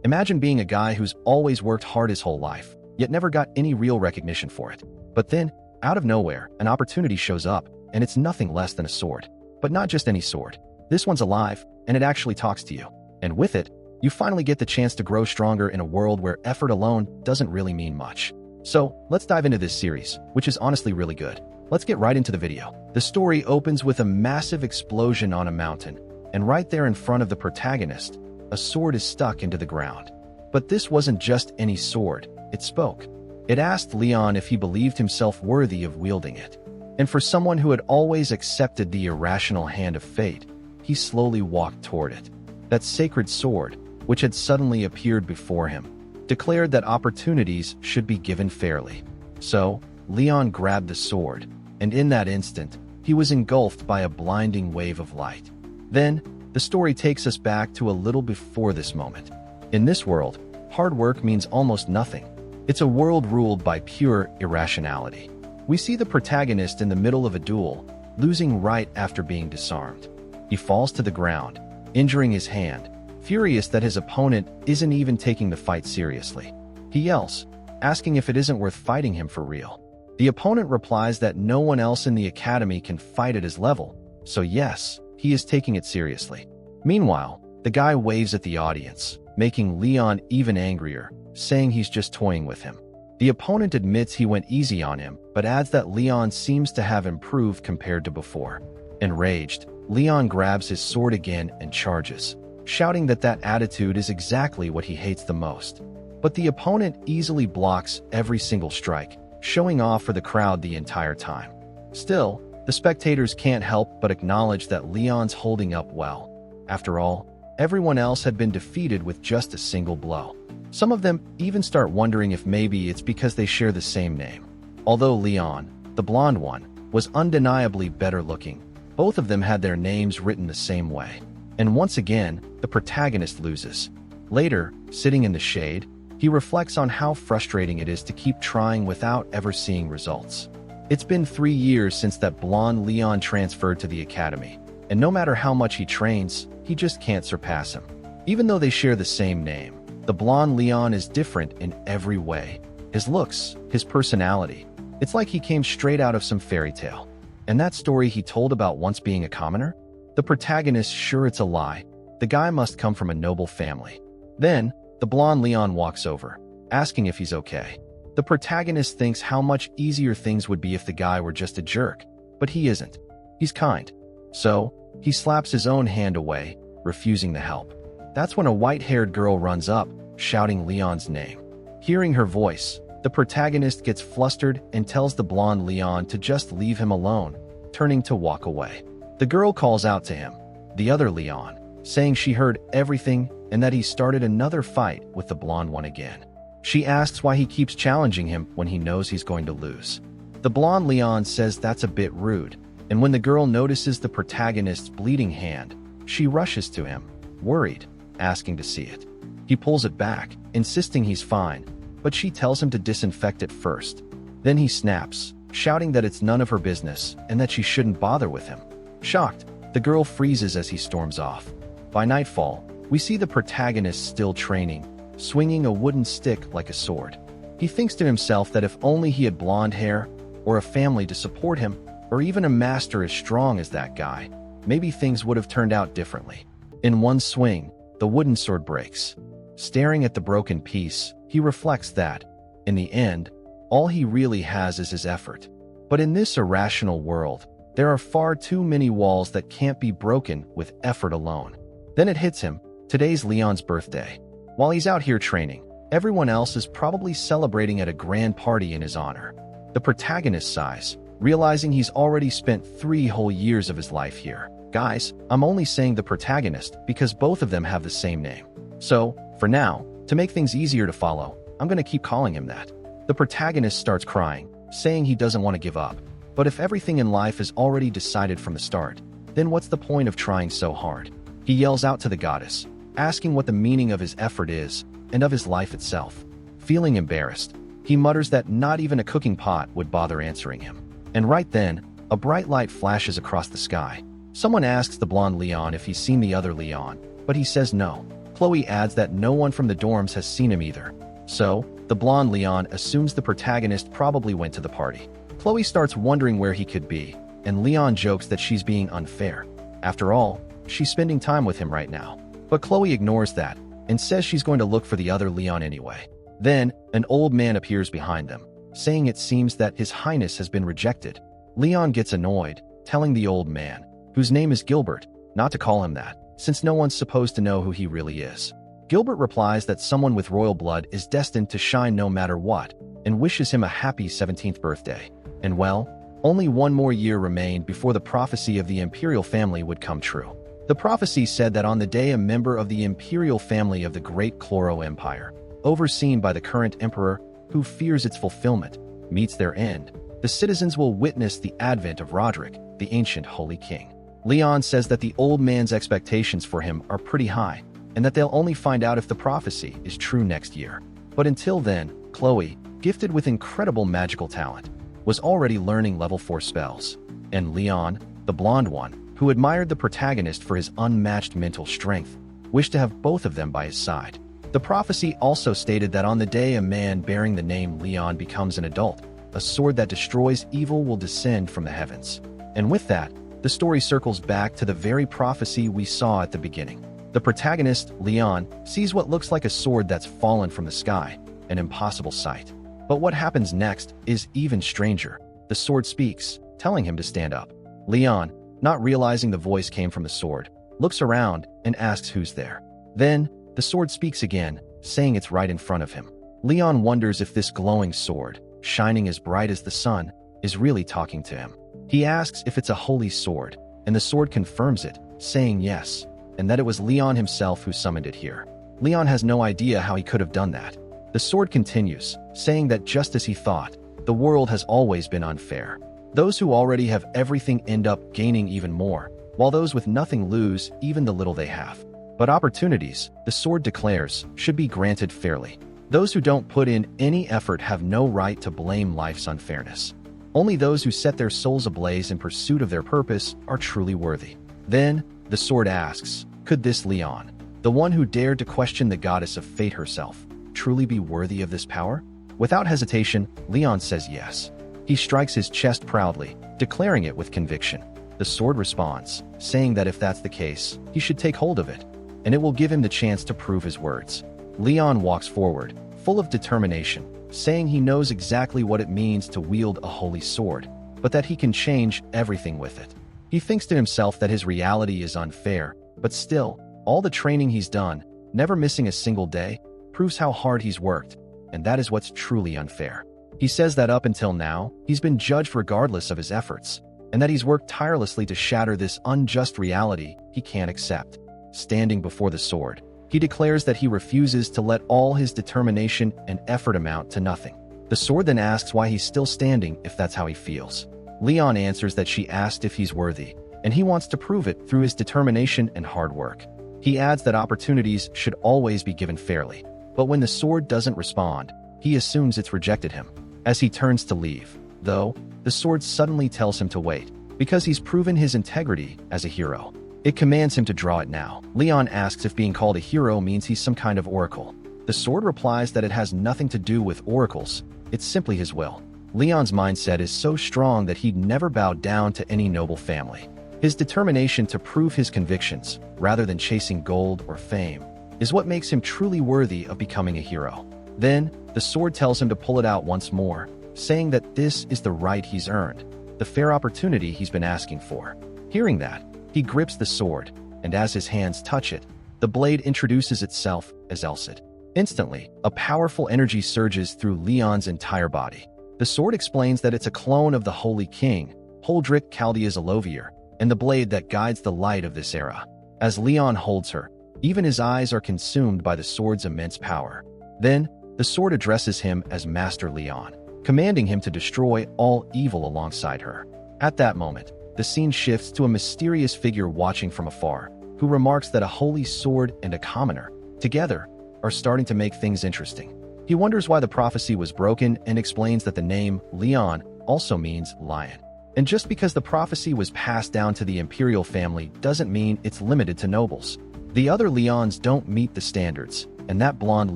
Imagine being a guy who's always worked hard his whole life, yet never got any real recognition for it. But then, out of nowhere, an opportunity shows up, and it's nothing less than a sword. But not just any sword. This one's alive, and it actually talks to you. And with it, you finally get the chance to grow stronger in a world where effort alone doesn't really mean much. So, let's dive into this series, which is honestly really good. Let's get right into the video. The story opens with a massive explosion on a mountain, and right there in front of the protagonist, a sword is stuck into the ground. But this wasn't just any sword, it spoke. It asked Leon if he believed himself worthy of wielding it. And for someone who had always accepted the irrational hand of fate, he slowly walked toward it. That sacred sword, which had suddenly appeared before him, declared that opportunities should be given fairly. So, Leon grabbed the sword, and in that instant, he was engulfed by a blinding wave of light. Then, the story takes us back to a little before this moment. In this world, hard work means almost nothing. It's a world ruled by pure irrationality. We see the protagonist in the middle of a duel, losing right after being disarmed. He falls to the ground, injuring his hand, furious that his opponent isn't even taking the fight seriously. He yells, asking if it isn't worth fighting him for real. The opponent replies that no one else in the academy can fight at his level, so yes, he is taking it seriously. Meanwhile, the guy waves at the audience, making Leon even angrier, saying he's just toying with him. The opponent admits he went easy on him, but adds that Leon seems to have improved compared to before. Enraged, Leon grabs his sword again and charges, shouting that attitude is exactly what he hates the most. But the opponent easily blocks every single strike, showing off for the crowd the entire time. Still, the spectators can't help but acknowledge that Leon's holding up well. After all, everyone else had been defeated with just a single blow. Some of them even start wondering if maybe it's because they share the same name. Although Leon, the blonde one, was undeniably better looking, both of them had their names written the same way. And once again, the protagonist loses. Later, sitting in the shade, he reflects on how frustrating it is to keep trying without ever seeing results. It's been 3 years since that blonde Leon transferred to the academy, and no matter how much he trains, he just can't surpass him. Even though they share the same name, the blonde Leon is different in every way. His looks, his personality. It's like he came straight out of some fairy tale. And that story he told about once being a commoner? The protagonist sure it's a lie. The guy must come from a noble family. Then, the blonde Leon walks over, asking if he's okay. The protagonist thinks how much easier things would be if the guy were just a jerk, but he isn't. He's kind. So, he slaps his own hand away, refusing the help. That's when a white-haired girl runs up, shouting Leon's name. Hearing her voice, the protagonist gets flustered and tells the blonde Leon to just leave him alone, turning to walk away. The girl calls out to him, the other Leon, saying she heard everything and that he started another fight with the blonde one again. She asks why he keeps challenging him when he knows he's going to lose. The blonde Leon says that's a bit rude, and when the girl notices the protagonist's bleeding hand, she rushes to him, worried, asking to see it. He pulls it back, insisting he's fine, but she tells him to disinfect it first. Then he snaps, shouting that it's none of her business and that she shouldn't bother with him. Shocked, the girl freezes as he storms off. By nightfall, we see the protagonist still training, swinging a wooden stick like a sword. He thinks to himself that if only he had blonde hair, or a family to support him, or even a master as strong as that guy, maybe things would have turned out differently. In one swing, the wooden sword breaks. Staring at the broken piece, he reflects that, in the end, all he really has is his effort. But in this irrational world, there are far too many walls that can't be broken with effort alone. Then it hits him, today's Leon's birthday. While he's out here training, everyone else is probably celebrating at a grand party in his honor. The protagonist sighs, realizing he's already spent 3 whole years of his life here. Guys, I'm only saying the protagonist because both of them have the same name. So, for now, to make things easier to follow, I'm gonna keep calling him that. The protagonist starts crying, saying he doesn't want to give up. But if everything in life is already decided from the start, then what's the point of trying so hard? He yells out to the goddess, asking what the meaning of his effort is and of his life itself. Feeling embarrassed, he mutters that not even a cooking pot would bother answering him. And right then, a bright light flashes across the sky. Someone asks the blonde Leon if he's seen the other Leon, but he says no. Chloe adds that no one from the dorms has seen him either. So, the blonde Leon assumes the protagonist probably went to the party. Chloe starts wondering where he could be, and Leon jokes that she's being unfair. After all, she's spending time with him right now. But Chloe ignores that and says she's going to look for the other Leon anyway. Then, an old man appears behind them, saying it seems that His Highness has been rejected. Leon gets annoyed, telling the old man, whose name is Gilbert, not to call him that, since no one's supposed to know who he really is. Gilbert replies that someone with royal blood is destined to shine no matter what, and wishes him a happy 17th birthday. And well, only one more year remained before the prophecy of the imperial family would come true. The prophecy said that on the day a member of the imperial family of the Great Chloro Empire, overseen by the current emperor, who fears its fulfillment, meets their end, the citizens will witness the advent of Roderick, the ancient Holy King. Leon says that the old man's expectations for him are pretty high, and that they'll only find out if the prophecy is true next year. But until then, Chloe, gifted with incredible magical talent, was already learning level 4 spells. And Leon, the blonde one, who admired the protagonist for his unmatched mental strength, wished to have both of them by his side. The prophecy also stated that on the day a man bearing the name Leon becomes an adult, a sword that destroys evil will descend from the heavens. And with that, the story circles back to the very prophecy we saw at the beginning. The protagonist, Leon, sees what looks like a sword that's fallen from the sky, an impossible sight. But what happens next is even stranger. The sword speaks, telling him to stand up. Leon, not realizing the voice came from the sword, looks around and asks who's there. Then, the sword speaks again, saying it's right in front of him. Leon wonders if this glowing sword, shining as bright as the sun, is really talking to him. He asks if it's a holy sword, and the sword confirms it, saying yes, and that it was Leon himself who summoned it here. Leon has no idea how he could have done that. The sword continues, saying that just as he thought, the world has always been unfair. Those who already have everything end up gaining even more, while those with nothing lose even the little they have. But opportunities, the sword declares, should be granted fairly. Those who don't put in any effort have no right to blame life's unfairness. Only those who set their souls ablaze in pursuit of their purpose are truly worthy. Then, the sword asks, could this Leon, the one who dared to question the goddess of fate herself, truly be worthy of this power? Without hesitation, Leon says yes. He strikes his chest proudly, declaring it with conviction. The sword responds, saying that if that's the case, he should take hold of it, and it will give him the chance to prove his words. Leon walks forward, full of determination, saying he knows exactly what it means to wield a holy sword, but that he can change everything with it. He thinks to himself that his reality is unfair, but still, all the training he's done, never missing a single day, proves how hard he's worked, and that is what's truly unfair. He says that up until now, he's been judged regardless of his efforts, and that he's worked tirelessly to shatter this unjust reality he can't accept. Standing before the sword, he declares that he refuses to let all his determination and effort amount to nothing. The sword then asks why he's still standing if that's how he feels. Leon answers that she asked if he's worthy, and he wants to prove it through his determination and hard work. He adds that opportunities should always be given fairly, but when the sword doesn't respond, he assumes it's rejected him. As he turns to leave, though, the sword suddenly tells him to wait, because he's proven his integrity as a hero. It commands him to draw it now. Leon asks if being called a hero means he's some kind of oracle. The sword replies that it has nothing to do with oracles, it's simply his will. Leon's mindset is so strong that he'd never bow down to any noble family. His determination to prove his convictions, rather than chasing gold or fame, is what makes him truly worthy of becoming a hero. Then, the sword tells him to pull it out once more, saying that this is the right he's earned, the fair opportunity he's been asking for. Hearing that, he grips the sword, and as his hands touch it, the blade introduces itself as Elcid. Instantly, a powerful energy surges through Leon's entire body. The sword explains that it's a clone of the Holy King, Holdrick Chaldea's Alovier, and the blade that guides the light of this era. As Leon holds her, even his eyes are consumed by the sword's immense power. Then, the sword addresses him as Master Leon, commanding him to destroy all evil alongside her. At that moment, the scene shifts to a mysterious figure watching from afar, who remarks that a holy sword and a commoner, together, are starting to make things interesting. He wonders why the prophecy was broken and explains that the name Leon also means lion. And just because the prophecy was passed down to the imperial family doesn't mean it's limited to nobles. The other Leons don't meet the standards, and that blonde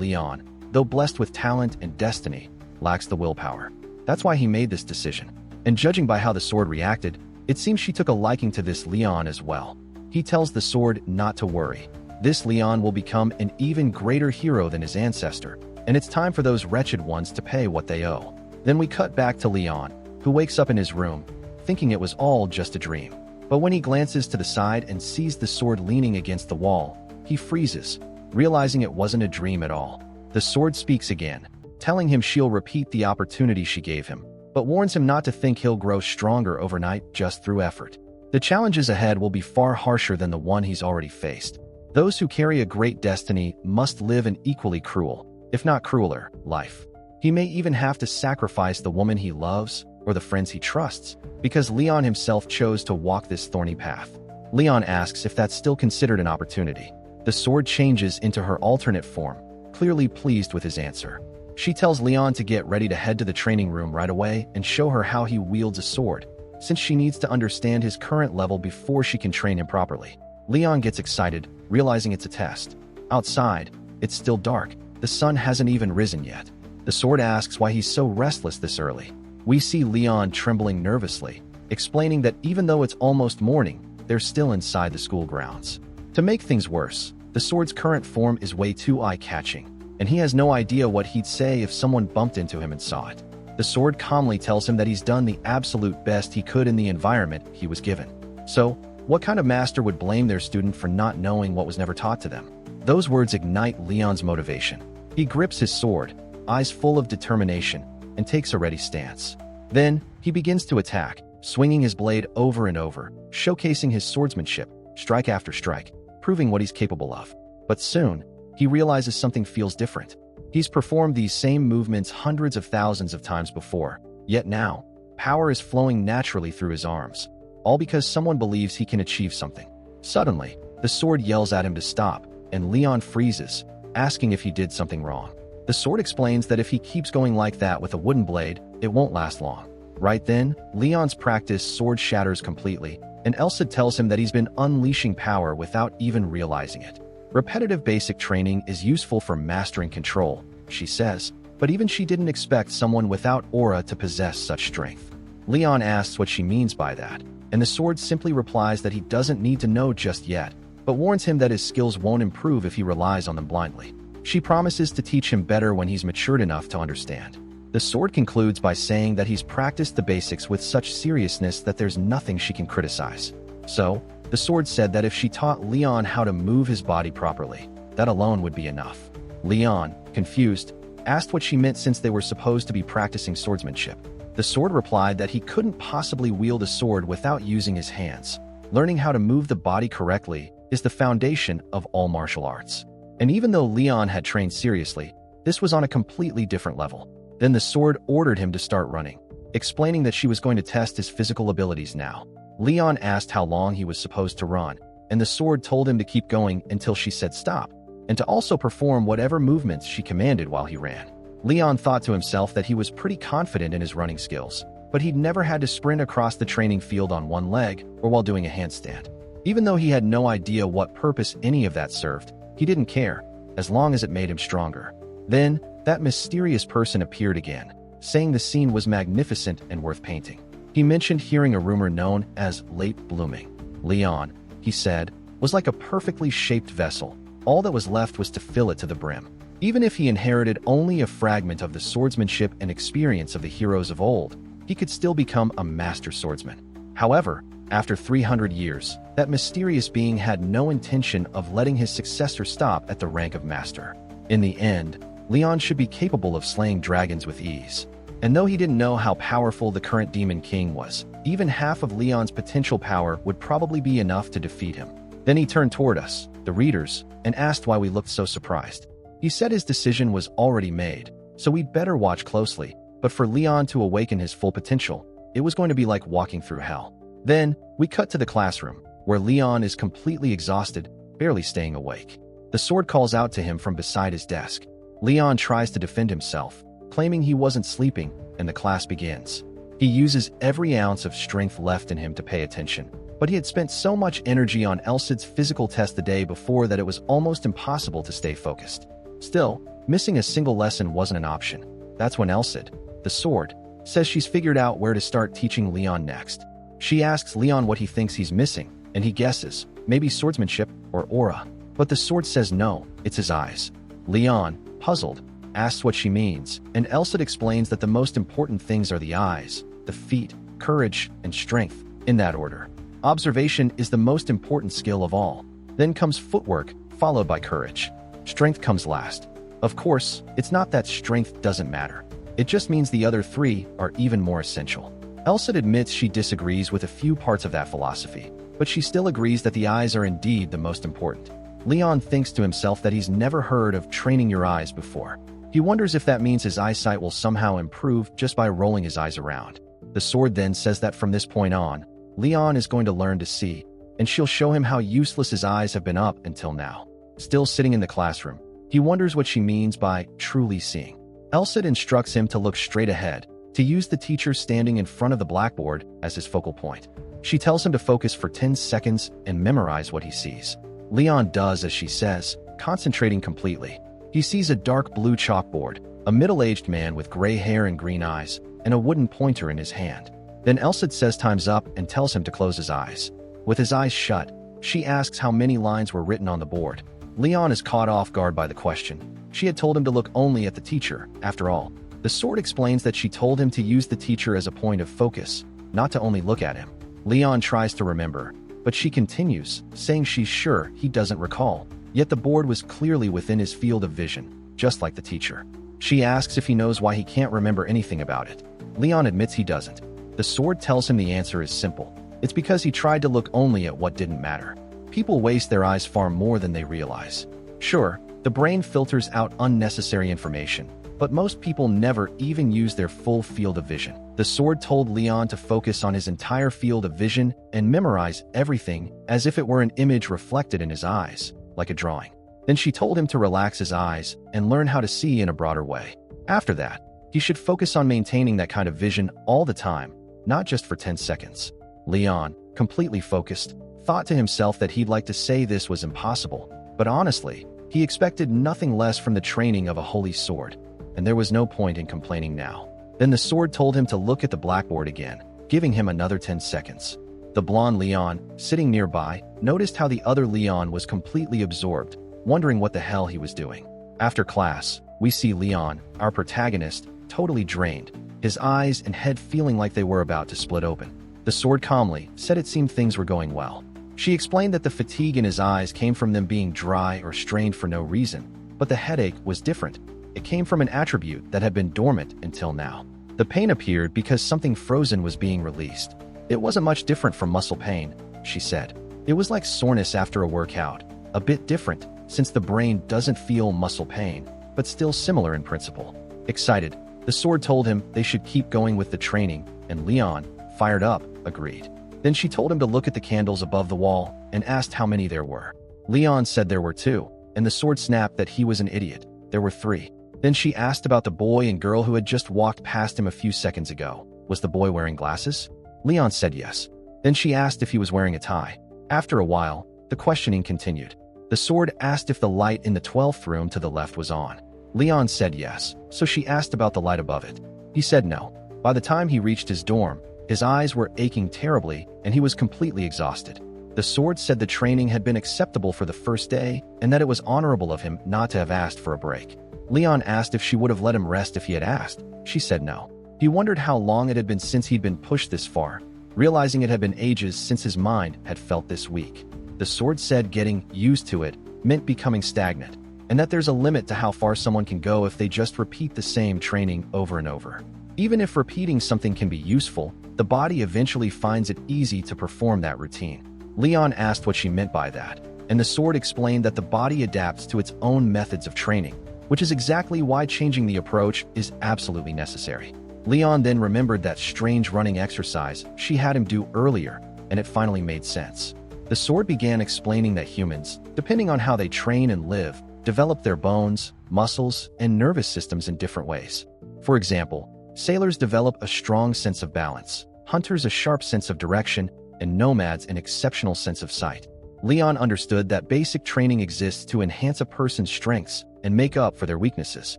Leon, though blessed with talent and destiny, lacks the willpower. That's why he made this decision. And judging by how the sword reacted, it seems she took a liking to this Leon as well. He tells the sword not to worry. This Leon will become an even greater hero than his ancestor, and it's time for those wretched ones to pay what they owe. Then we cut back to Leon, who wakes up in his room, thinking it was all just a dream. But when he glances to the side and sees the sword leaning against the wall, he freezes, realizing it wasn't a dream at all. The sword speaks again, telling him she'll repeat the opportunity she gave him, but warns him not to think he'll grow stronger overnight just through effort. The challenges ahead will be far harsher than the one he's already faced. Those who carry a great destiny must live an equally cruel, if not crueler, life. He may even have to sacrifice the woman he loves or the friends he trusts, because Leon himself chose to walk this thorny path. Leon asks if that's still considered an opportunity. The sword changes into her alternate form, clearly pleased with his answer. She tells Leon to get ready to head to the training room right away and show her how he wields a sword, since she needs to understand his current level before she can train him properly. Leon gets excited, realizing it's a test. Outside, it's still dark. The sun hasn't even risen yet. The sword asks why he's so restless this early. We see Leon trembling nervously, explaining that even though it's almost morning, they're still inside the school grounds. To make things worse, the sword's current form is way too eye-catching, and he has no idea what he'd say if someone bumped into him and saw it. The sword calmly tells him that he's done the absolute best he could in the environment he was given. So, what kind of master would blame their student for not knowing what was never taught to them? Those words ignite Leon's motivation. He grips his sword, eyes full of determination, and takes a ready stance. Then, he begins to attack, swinging his blade over and over, showcasing his swordsmanship, strike after strike, proving what he's capable of. But soon, he realizes something feels different. He's performed these same movements hundreds of thousands of times before, yet now, power is flowing naturally through his arms, all because someone believes he can achieve something. Suddenly, the sword yells at him to stop, and Leon freezes, asking if he did something wrong. The sword explains that if he keeps going like that with a wooden blade, it won't last long. Right then, Leon's practiced sword shatters completely, and Elsa tells him that he's been unleashing power without even realizing it. Repetitive basic training is useful for mastering control, she says, but even she didn't expect someone without aura to possess such strength. Leon asks what she means by that, and the sword simply replies that he doesn't need to know just yet, but warns him that his skills won't improve if he relies on them blindly. She promises to teach him better when he's matured enough to understand. The sword concludes by saying that he's practiced the basics with such seriousness that there's nothing she can criticize. So, the sword said that if she taught Leon how to move his body properly, that alone would be enough. Leon, confused, asked what she meant since they were supposed to be practicing swordsmanship. The sword replied that he couldn't possibly wield a sword without using his hands. Learning how to move the body correctly is the foundation of all martial arts. And even though Leon had trained seriously, this was on a completely different level. Then the sword ordered him to start running, explaining that she was going to test his physical abilities now. Leon asked how long he was supposed to run, and the sword told him to keep going until she said stop, and to also perform whatever movements she commanded while he ran. Leon thought to himself that he was pretty confident in his running skills, but he'd never had to sprint across the training field on one leg or while doing a handstand. Even though he had no idea what purpose any of that served, he didn't care, as long as it made him stronger. Then, that mysterious person appeared again, saying the scene was magnificent and worth painting. He mentioned hearing a rumor known as late blooming. Leon, he said, was like a perfectly shaped vessel. All that was left was to fill it to the brim. Even if he inherited only a fragment of the swordsmanship and experience of the heroes of old, he could still become a master swordsman. However, after 300 years, that mysterious being had no intention of letting his successor stop at the rank of master. In the end, Leon should be capable of slaying dragons with ease. And though he didn't know how powerful the current Demon King was, even half of Leon's potential power would probably be enough to defeat him. Then he turned toward us, the readers, and asked why we looked so surprised. He said his decision was already made, so we'd better watch closely, but for Leon to awaken his full potential, it was going to be like walking through hell. Then, we cut to the classroom, where Leon is completely exhausted, barely staying awake. The sword calls out to him from beside his desk. Leon tries to defend himself, claiming he wasn't sleeping, and the class begins. He uses every ounce of strength left in him to pay attention, but he had spent so much energy on Elsid's physical test the day before that it was almost impossible to stay focused. Still, missing a single lesson wasn't an option. That's when Elsid, the sword, says she's figured out where to start teaching Leon next. She asks Leon what he thinks he's missing, and he guesses, maybe swordsmanship or aura. But the sword says no, it's his eyes. Leon, puzzled, asks what she means, and Elsid explains that the most important things are the eyes, the feet, courage, and strength, in that order. Observation is the most important skill of all. Then comes footwork, followed by courage. Strength comes last. Of course, it's not that strength doesn't matter. It just means the other three are even more essential. Elsid admits she disagrees with a few parts of that philosophy, but she still agrees that the eyes are indeed the most important. Leon thinks to himself that he's never heard of training your eyes before. He wonders if that means his eyesight will somehow improve just by rolling his eyes around. The sword then says that from this point on, Leon is going to learn to see, and she'll show him how useless his eyes have been up until now. Still sitting in the classroom, he wonders what she means by truly seeing. Elsid instructs him to look straight ahead, to use the teacher standing in front of the blackboard as his focal point. She tells him to focus for 10 seconds and memorize what he sees. Leon does as she says, concentrating completely. He sees a dark blue chalkboard, a middle-aged man with gray hair and green eyes, and a wooden pointer in his hand. Then Elsid says time's up and tells him to close his eyes. With his eyes shut, she asks how many lines were written on the board. Leon is caught off guard by the question. She had told him to look only at the teacher, after all. The sword explains that she told him to use the teacher as a point of focus, not to only look at him. Leon tries to remember, but she continues, saying she's sure he doesn't recall. Yet the board was clearly within his field of vision, just like the teacher. She asks if he knows why he can't remember anything about it. Leon admits he doesn't. The sword tells him the answer is simple. It's because he tried to look only at what didn't matter. People waste their eyes far more than they realize. Sure, the brain filters out unnecessary information, but most people never even use their full field of vision. The sword told Leon to focus on his entire field of vision and memorize everything as if it were an image reflected in his eyes, like a drawing. Then she told him to relax his eyes and learn how to see in a broader way. After that, he should focus on maintaining that kind of vision all the time, not just for 10 seconds. Leon, completely focused, thought to himself that he'd like to say this was impossible, but honestly, he expected nothing less from the training of a holy sword, and there was no point in complaining now. Then the sword told him to look at the blackboard again, giving him another 10 seconds. The blonde Leon, sitting nearby, noticed how the other Leon was completely absorbed, wondering what the hell he was doing. After class, we see Leon, our protagonist, totally drained, his eyes and head feeling like they were about to split open. The sword calmly said it seemed things were going well. She explained that the fatigue in his eyes came from them being dry or strained for no reason, but the headache was different. It came from an attribute that had been dormant until now. The pain appeared because something frozen was being released. It wasn't much different from muscle pain, she said. It was like soreness after a workout, a bit different since the brain doesn't feel muscle pain, but still similar in principle. Excited, the sword told him they should keep going with the training, and Leon, fired up, agreed. Then she told him to look at the candles above the wall and asked how many there were. Leon said there were 2, and the sword snapped that he was an idiot. There were 3. Then she asked about the boy and girl who had just walked past him a few seconds ago. Was the boy wearing glasses? Leon said yes. Then she asked if he was wearing a tie. After a while, the questioning continued. The sword asked if the light in the 12th room to the left was on. Leon said yes, so she asked about the light above it. He said no. By the time he reached his dorm, his eyes were aching terribly and he was completely exhausted. The sword said the training had been acceptable for the first day and that it was honorable of him not to have asked for a break. Leon asked if she would have let him rest if he had asked. She said no. He wondered how long it had been since he'd been pushed this far, realizing it had been ages since his mind had felt this weak. The sword said getting used to it meant becoming stagnant, and that there's a limit to how far someone can go if they just repeat the same training over and over. Even if repeating something can be useful, the body eventually finds it easy to perform that routine. Leon asked what she meant by that, and the sword explained that the body adapts to its own methods of training, which is exactly why changing the approach is absolutely necessary. Leon then remembered that strange running exercise she had him do earlier, and it finally made sense. The sword began explaining that humans, depending on how they train and live, develop their bones, muscles, and nervous systems in different ways. For example, Sailors develop a strong sense of balance, hunters a sharp sense of direction, and nomads an exceptional sense of sight. Leon understood that basic training exists to enhance a person's strengths and make up for their weaknesses.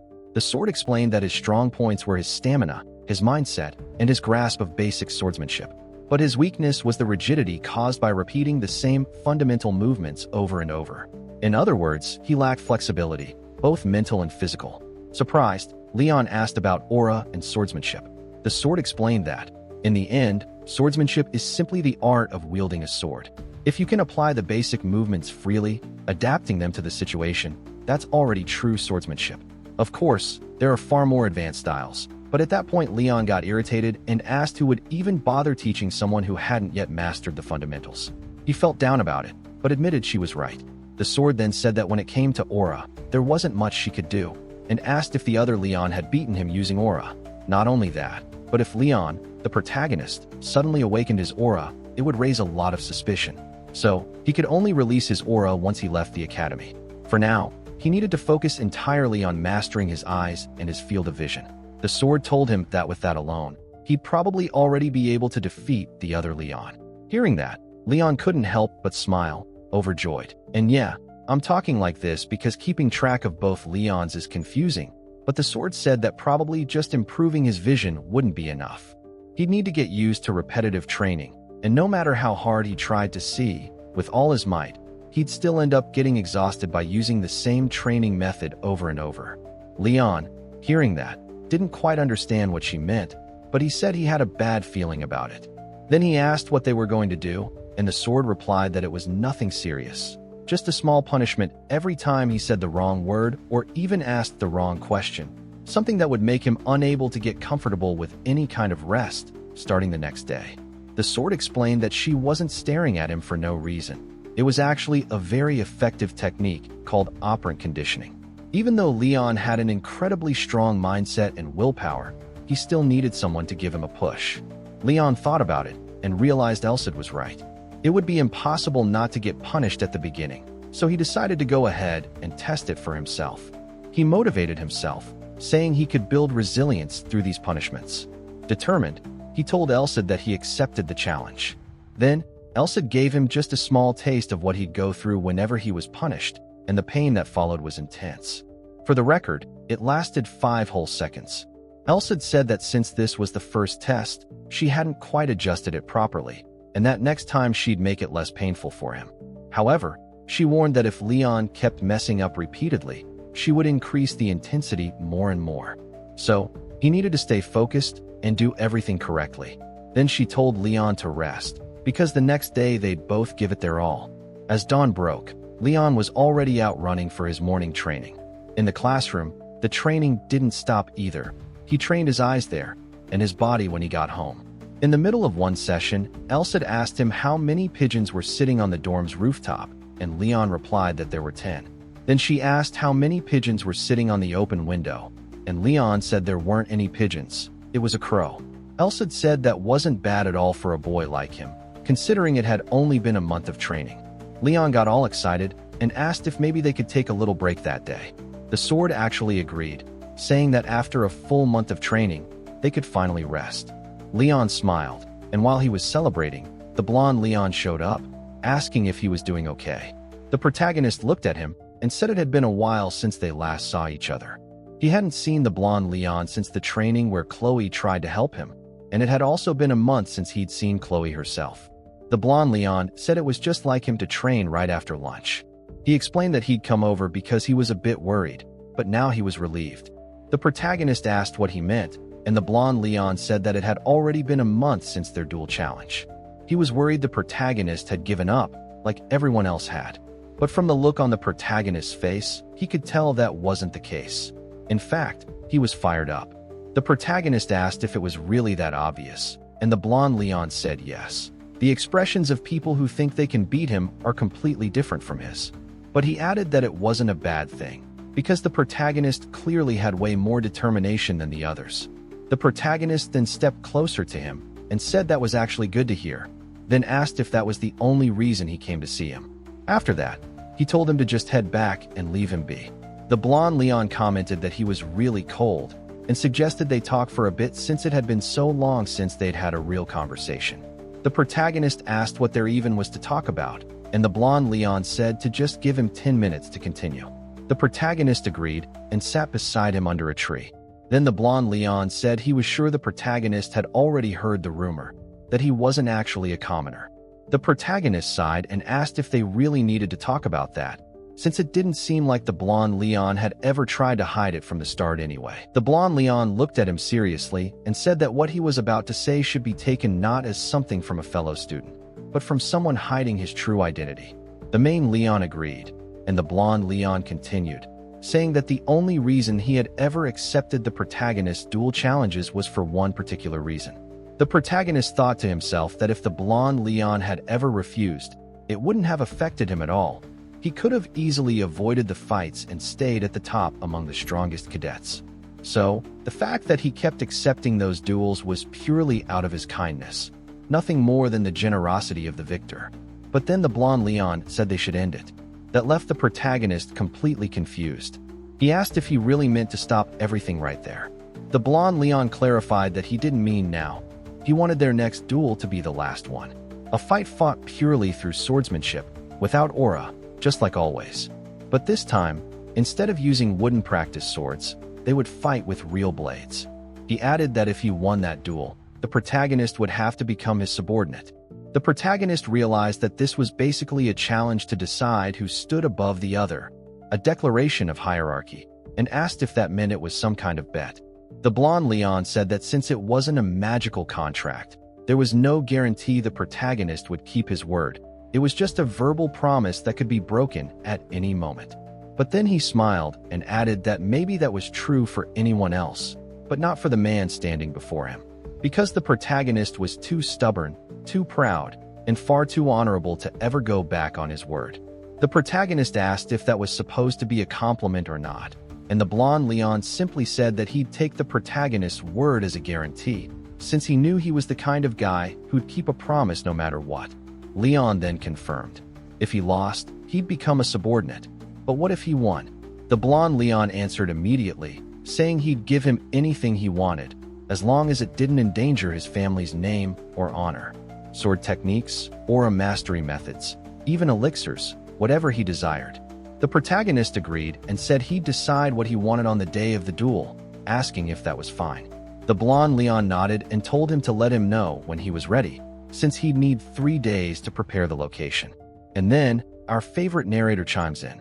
The sword explained that his strong points were his stamina, his mindset, and his grasp of basic swordsmanship. But his weakness was the rigidity caused by repeating the same fundamental movements over and over. In other words, he lacked flexibility, both mental and physical. Surprised, Leon asked about aura and swordsmanship. The sword explained that, in the end, swordsmanship is simply the art of wielding a sword. If you can apply the basic movements freely, adapting them to the situation, that's already true swordsmanship. Of course, there are far more advanced styles, but at that point Leon got irritated and asked who would even bother teaching someone who hadn't yet mastered the fundamentals. He felt down about it, but admitted she was right. The sword then said that when it came to aura, there wasn't much she could do, and asked if the other Leon had beaten him using aura. Not only that, but if Leon, the protagonist, suddenly awakened his aura, it would raise a lot of suspicion. So, he could only release his aura once he left the academy. For now, he needed to focus entirely on mastering his eyes and his field of vision. The sword told him that with that alone, he'd probably already be able to defeat the other Leon. Hearing that, Leon couldn't help but smile, overjoyed. And yeah, I'm talking like this because keeping track of both Leons is confusing, but the sword said that probably just improving his vision wouldn't be enough. He'd need to get used to repetitive training, and no matter how hard he tried to see, with all his might, he'd still end up getting exhausted by using the same training method over and over. Leon, hearing that, didn't quite understand what she meant, but he said he had a bad feeling about it. Then he asked what they were going to do, and the sword replied that it was nothing serious, just a small punishment every time he said the wrong word or even asked the wrong question, something that would make him unable to get comfortable with any kind of rest starting the next day. The sword explained that she wasn't staring at him for no reason. It was actually a very effective technique called operant conditioning. Even though Leon had an incredibly strong mindset and willpower, he still needed someone to give him a push. Leon thought about it and realized Elsid was right. It would be impossible not to get punished at the beginning, so he decided to go ahead and test it for himself. He motivated himself, saying he could build resilience through these punishments. Determined, he told Elsid that he accepted the challenge. Then, Elsid gave him just a small taste of what he'd go through whenever he was punished, and the pain that followed was intense. For the record, it lasted 5 whole seconds. Elsid said that since this was the first test, she hadn't quite adjusted it properly, and that next time she'd make it less painful for him. However, she warned that if Leon kept messing up repeatedly, she would increase the intensity more and more. So, he needed to stay focused and do everything correctly. Then she told Leon to rest, because the next day they'd both give it their all. As dawn broke, Leon was already out running for his morning training. In the classroom, the training didn't stop either. He trained his eyes there, and his body when he got home. In the middle of one session, Elsid asked him how many pigeons were sitting on the dorm's rooftop, and Leon replied that there were 10. Then she asked how many pigeons were sitting on the open window, and Leon said there weren't any pigeons. It was a crow. Elsid said that wasn't bad at all for a boy like him, considering it had only been a month of training. Leon got all excited and asked if maybe they could take a little break that day. The sword actually agreed, saying that after a full month of training, they could finally rest. Leon smiled, and while he was celebrating, the blonde Leon showed up, asking if he was doing okay. The protagonist looked at him and said it had been a while since they last saw each other. He hadn't seen the blonde Leon since the training where Chloe tried to help him, and it had also been a month since he'd seen Chloe herself. The blonde Leon said it was just like him to train right after lunch. He explained that he'd come over because he was a bit worried, but now he was relieved. The protagonist asked what he meant, and the blonde Leon said that it had already been a month since their duel challenge. He was worried the protagonist had given up, like everyone else had. But from the look on the protagonist's face, he could tell that wasn't the case. In fact, he was fired up. The protagonist asked if it was really that obvious, and the blonde Leon said yes. The expressions of people who think they can beat him are completely different from his. But he added that it wasn't a bad thing, because the protagonist clearly had way more determination than the others. The protagonist then stepped closer to him and said that was actually good to hear, then asked if that was the only reason he came to see him. After that, he told him to just head back and leave him be. The blonde Leon commented that he was really cold, and suggested they talk for a bit since it had been so long since they'd had a real conversation. The protagonist asked what there even was to talk about, and the blonde Leon said to just give him 10 minutes to continue. The protagonist agreed and sat beside him under a tree. Then the blonde Leon said he was sure the protagonist had already heard the rumor, that he wasn't actually a commoner. The protagonist sighed and asked if they really needed to talk about that, since it didn't seem like the blonde Leon had ever tried to hide it from the start anyway. The blonde Leon looked at him seriously and said that what he was about to say should be taken not as something from a fellow student, but from someone hiding his true identity. The main Leon agreed, and the blonde Leon continued, saying that the only reason he had ever accepted the protagonist's duel challenges was for one particular reason. The protagonist thought to himself that if the blonde Leon had ever refused, it wouldn't have affected him at all. He could have easily avoided the fights and stayed at the top among the strongest cadets. So, the fact that he kept accepting those duels was purely out of his kindness, nothing more than the generosity of the victor. But then the blonde Leon said they should end it. That left the protagonist completely confused. He asked if he really meant to stop everything right there. The blonde Leon clarified that he didn't mean now. He wanted their next duel to be the last one. A fight fought purely through swordsmanship, without aura, just like always. But this time, instead of using wooden practice swords, they would fight with real blades. He added that if he won that duel, the protagonist would have to become his subordinate. The protagonist realized that this was basically a challenge to decide who stood above the other, a declaration of hierarchy, and asked if that meant it was some kind of bet. The blonde Leon said that since it wasn't a magical contract, there was no guarantee the protagonist would keep his word. It was just a verbal promise that could be broken at any moment. But then he smiled and added that maybe that was true for anyone else, but not for the man standing before him. Because the protagonist was too stubborn, too proud, and far too honorable to ever go back on his word. The protagonist asked if that was supposed to be a compliment or not, and the blonde Leon simply said that he'd take the protagonist's word as a guarantee, since he knew he was the kind of guy who'd keep a promise no matter what. Leon then confirmed. If he lost, he'd become a subordinate. But what if he won? The blonde Leon answered immediately, saying he'd give him anything he wanted, as long as it didn't endanger his family's name or honor. Sword techniques, aura mastery methods, even elixirs, whatever he desired. The protagonist agreed and said he'd decide what he wanted on the day of the duel, asking if that was fine. The blonde Leon nodded and told him to let him know when he was ready, since he'd need 3 days to prepare the location. And then, our favorite narrator chimes in.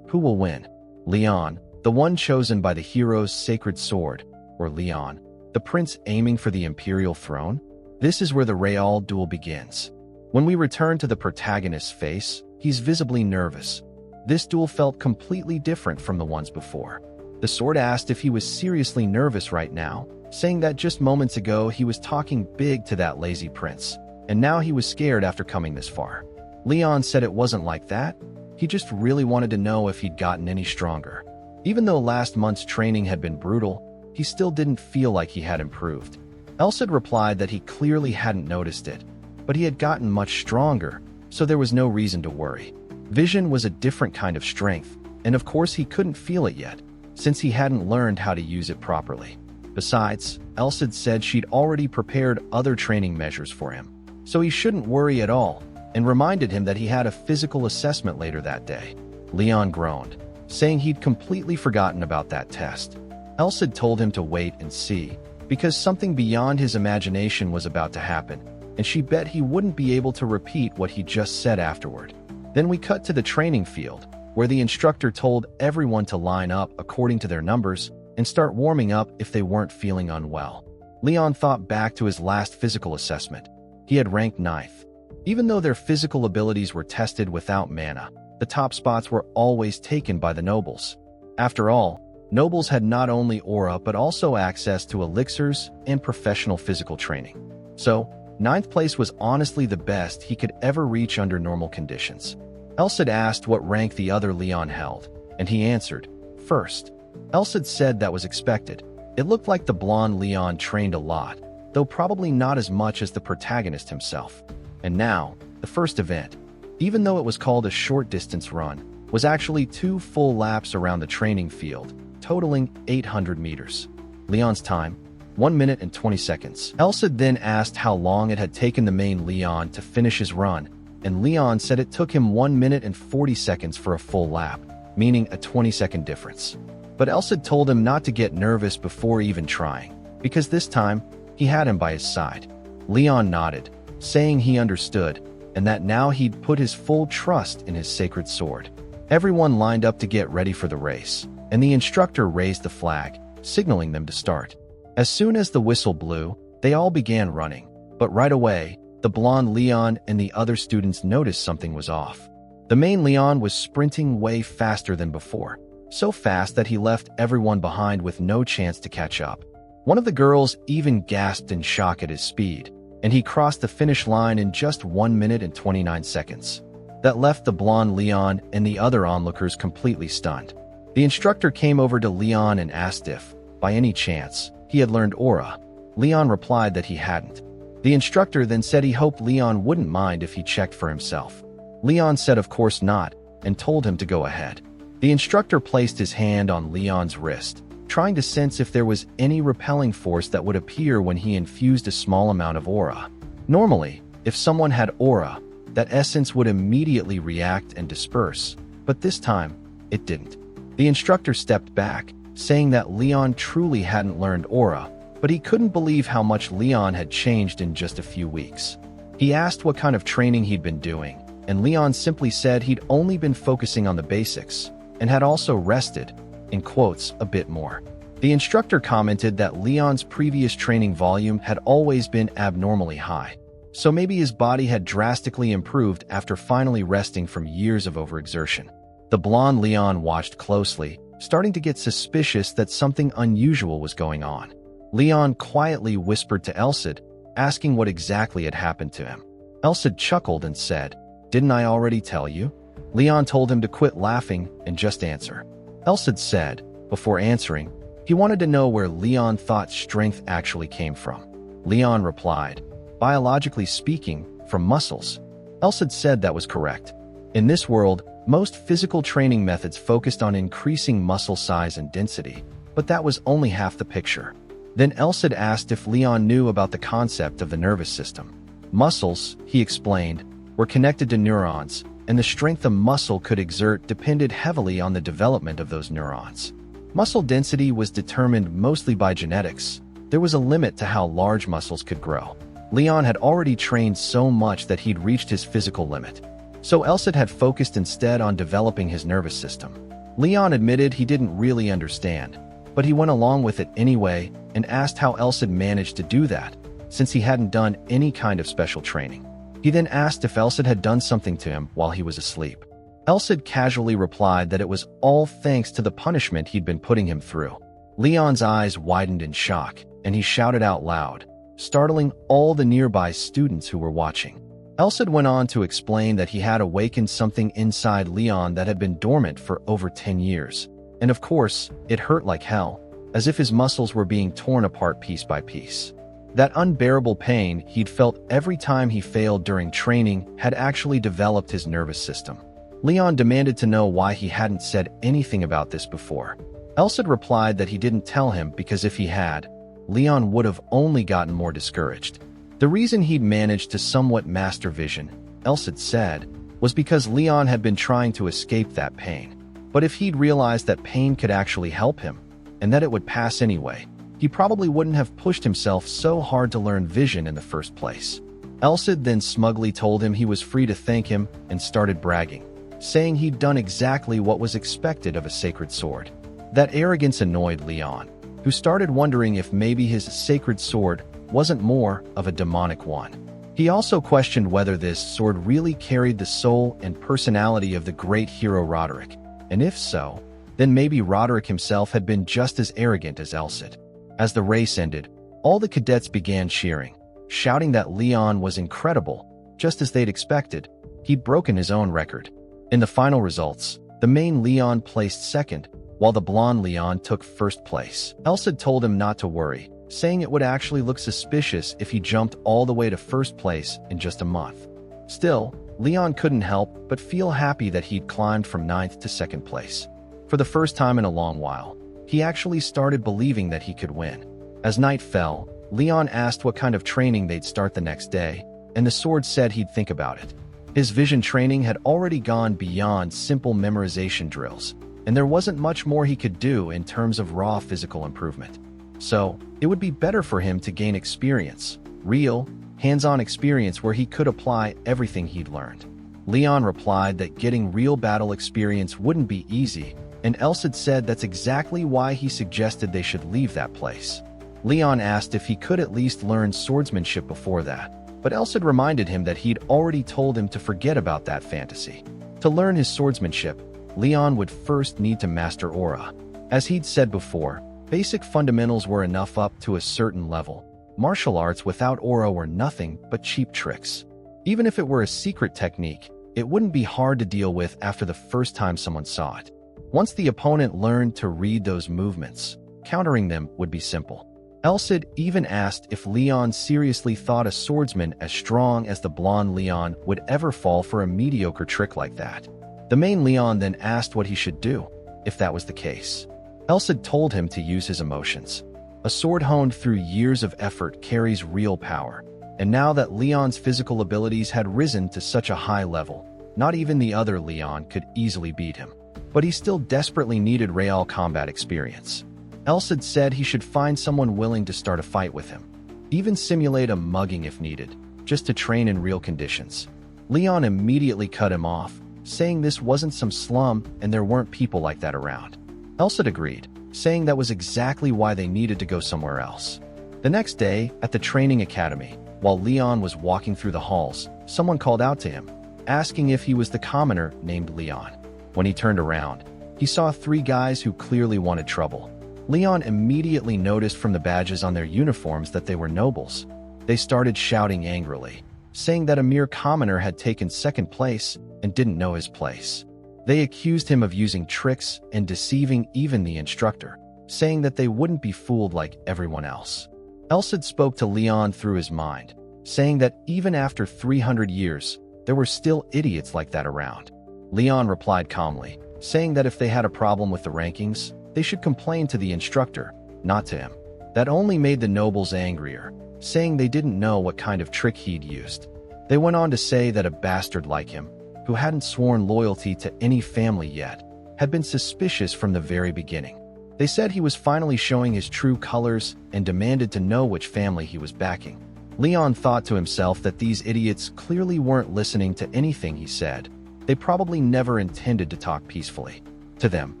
Who will win? Leon, the one chosen by the hero's sacred sword, or Leon, the prince aiming for the imperial throne? This is where the real duel begins. When we return to the protagonist's face, he's visibly nervous. This duel felt completely different from the ones before. The sword asked if he was seriously nervous right now, saying that just moments ago he was talking big to that lazy prince, and now he was scared after coming this far. Leon said it wasn't like that. He just really wanted to know if he'd gotten any stronger. Even though last month's training had been brutal, he still didn't feel like he had improved. Elsid replied that he clearly hadn't noticed it, but he had gotten much stronger, so there was no reason to worry. Vision was a different kind of strength, and of course he couldn't feel it yet, since he hadn't learned how to use it properly. Besides, Elsid said she'd already prepared other training measures for him, so he shouldn't worry at all, and reminded him that he had a physical assessment later that day. Leon groaned, saying he'd completely forgotten about that test. Elsid told him to wait and see, because something beyond his imagination was about to happen, and she bet he wouldn't be able to repeat what he just said afterward. Then we cut to the training field, where the instructor told everyone to line up according to their numbers and start warming up if they weren't feeling unwell. Leon thought back to his last physical assessment. He had ranked 9th. Even though their physical abilities were tested without mana, the top spots were always taken by the nobles. After all, nobles had not only aura but also access to elixirs and professional physical training. So, 9th place was honestly the best he could ever reach under normal conditions. Elsid asked what rank the other Leon held, and he answered, 1st. Elsid said that was expected. It looked like the blonde Leon trained a lot, though probably not as much as the protagonist himself. And now, the first event, even though it was called a short distance run, was actually 2 full laps around the training field, totaling 800 meters. Leon's time, 1 minute and 20 seconds. Elsa then asked how long it had taken the main Leon to finish his run, and Leon said it took him 1 minute and 40 seconds for a full lap, meaning a 20-second difference. But Elsa told him not to get nervous before even trying, because this time, he had him by his side. Leon nodded, saying he understood, and that now he'd put his full trust in his sacred sword. Everyone lined up to get ready for the race, and the instructor raised the flag, signaling them to start. As soon as the whistle blew, they all began running, but right away, the blonde Leon and the other students noticed something was off. The main Leon was sprinting way faster than before, so fast that he left everyone behind with no chance to catch up. One of the girls even gasped in shock at his speed, and he crossed the finish line in just 1 minute and 29 seconds. That left the blonde Leon and the other onlookers completely stunned. The instructor came over to Leon and asked if, by any chance, he had learned aura. Leon replied that he hadn't. The instructor then said he hoped Leon wouldn't mind if he checked for himself. Leon said of course not, and told him to go ahead. The instructor placed his hand on Leon's wrist, trying to sense if there was any repelling force that would appear when he infused a small amount of aura. Normally, if someone had aura, that essence would immediately react and disperse, but this time, it didn't. The instructor stepped back, saying that Leon truly hadn't learned aura, but he couldn't believe how much Leon had changed in just a few weeks. He asked what kind of training he'd been doing, and Leon simply said he'd only been focusing on the basics, and had also rested, in quotes, a bit more. The instructor commented that Leon's previous training volume had always been abnormally high, so maybe his body had drastically improved after finally resting from years of overexertion. The blonde Leon watched closely, starting to get suspicious that something unusual was going on. Leon quietly whispered to Elsid, asking what exactly had happened to him. Elsid chuckled and said, "Didn't I already tell you?" Leon told him to quit laughing and just answer. Elsid said, before answering, he wanted to know where Leon thought strength actually came from. Leon replied, "Biologically speaking, from muscles." Elsid said that was correct. In this world, most physical training methods focused on increasing muscle size and density, but that was only half the picture. Then Elsid asked if Leon knew about the concept of the nervous system. Muscles, he explained, were connected to neurons, and the strength a muscle could exert depended heavily on the development of those neurons. Muscle density was determined mostly by genetics. There was a limit to how large muscles could grow. Leon had already trained so much that he'd reached his physical limit. So Elsid had focused instead on developing his nervous system. Leon admitted he didn't really understand, but he went along with it anyway and asked how Elsid managed to do that, since he hadn't done any kind of special training. He then asked if Elsid had done something to him while he was asleep. Elsid casually replied that it was all thanks to the punishment he'd been putting him through. Leon's eyes widened in shock, and he shouted out loud, startling all the nearby students who were watching. Elsid went on to explain that he had awakened something inside Leon that had been dormant for over 10 years. And of course, it hurt like hell, as if his muscles were being torn apart piece by piece. That unbearable pain he'd felt every time he failed during training had actually developed his nervous system. Leon demanded to know why he hadn't said anything about this before. Elsid replied that he didn't tell him because if he had, Leon would have only gotten more discouraged. The reason he'd managed to somewhat master vision, Elsid said, was because Leon had been trying to escape that pain. But if he'd realized that pain could actually help him, and that it would pass anyway, he probably wouldn't have pushed himself so hard to learn vision in the first place. Elsid then smugly told him he was free to thank him and started bragging, saying he'd done exactly what was expected of a sacred sword. That arrogance annoyed Leon, who started wondering if maybe his sacred sword wasn't more of a demonic one. He also questioned whether this sword really carried the soul and personality of the great hero Roderick, and if so, then maybe Roderick himself had been just as arrogant as Elsid. As the race ended, all the cadets began cheering, shouting that Leon was incredible, just as they'd expected. He'd broken his own record. In the final results, the main Leon placed second, while the blonde Leon took first place. Elsid told him not to worry, saying it would actually look suspicious if he jumped all the way to first place in just a month. Still, Leon couldn't help but feel happy that he'd climbed from 9th to 2nd place. For the first time in a long while, He actually started believing that he could win. As night fell, Leon asked what kind of training they'd start the next day, and the sword said he'd think about it. His vision training had already gone beyond simple memorization drills, and there wasn't much more he could do in terms of raw physical improvement. So, it would be better for him to gain experience, real, hands-on experience where he could apply everything he'd learned. Leon replied that getting real battle experience wouldn't be easy, and Elsid said that's exactly why he suggested they should leave that place. Leon asked if he could at least learn swordsmanship before that, but Elsid reminded him that he'd already told him to forget about that fantasy. To learn his swordsmanship, Leon would first need to master aura. As he'd said before, basic fundamentals were enough up to a certain level. Martial arts without aura were nothing but cheap tricks. Even if it were a secret technique, it wouldn't be hard to deal with after the first time someone saw it. Once the opponent learned to read those movements, countering them would be simple. Elsid even asked if Leon seriously thought a swordsman as strong as the blonde Leon would ever fall for a mediocre trick like that. The main Leon then asked what he should do, if that was the case. Elsid told him to use his emotions. A sword honed through years of effort carries real power, and now that Leon's physical abilities had risen to such a high level, not even the other Leon could easily beat him. But he still desperately needed real combat experience. Elsid said he should find someone willing to start a fight with him, even simulate a mugging if needed, just to train in real conditions. Leon immediately cut him off, saying this wasn't some slum and there weren't people like that around. Elsid agreed, saying that was exactly why they needed to go somewhere else. The next day, at the training academy, while Leon was walking through the halls, someone called out to him, asking if he was the commoner named Leon. When he turned around, he saw 3 guys who clearly wanted trouble. Leon immediately noticed from the badges on their uniforms that they were nobles. They started shouting angrily, saying that a mere commoner had taken second place and didn't know his place. They accused him of using tricks and deceiving even the instructor, saying that they wouldn't be fooled like everyone else. Elsid spoke to Leon through his mind, saying that even after 300 years, there were still idiots like that around. Leon replied calmly, saying that if they had a problem with the rankings, they should complain to the instructor, not to him. That only made the nobles angrier, saying they didn't know what kind of trick he'd used. They went on to say that a bastard like him, who hadn't sworn loyalty to any family yet, had been suspicious from the very beginning. They said he was finally showing his true colors and demanded to know which family he was backing. Leon thought to himself that these idiots clearly weren't listening to anything he said. They probably never intended to talk peacefully. To them,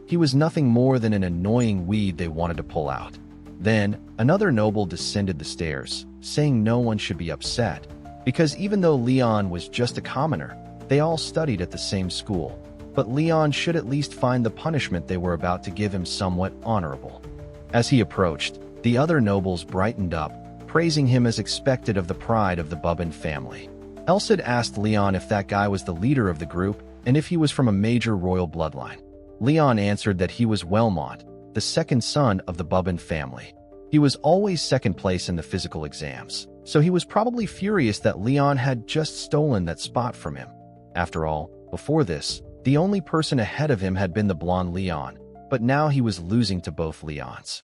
he was nothing more than an annoying weed they wanted to pull out. Then, another noble descended the stairs, saying no one should be upset, because even though Leon was just a commoner, they all studied at the same school. But Leon should at least find the punishment they were about to give him somewhat honorable. As he approached, the other nobles brightened up, praising him as expected of the pride of the Bubbin family. Elsid asked Leon if that guy was the leader of the group and if he was from a major royal bloodline. Leon answered that he was Wellmont, the second son of the Bubbin family. He was always second place in the physical exams, so he was probably furious that Leon had just stolen that spot from him. After all, before this, the only person ahead of him had been the blonde Leon, but now he was losing to both Leons.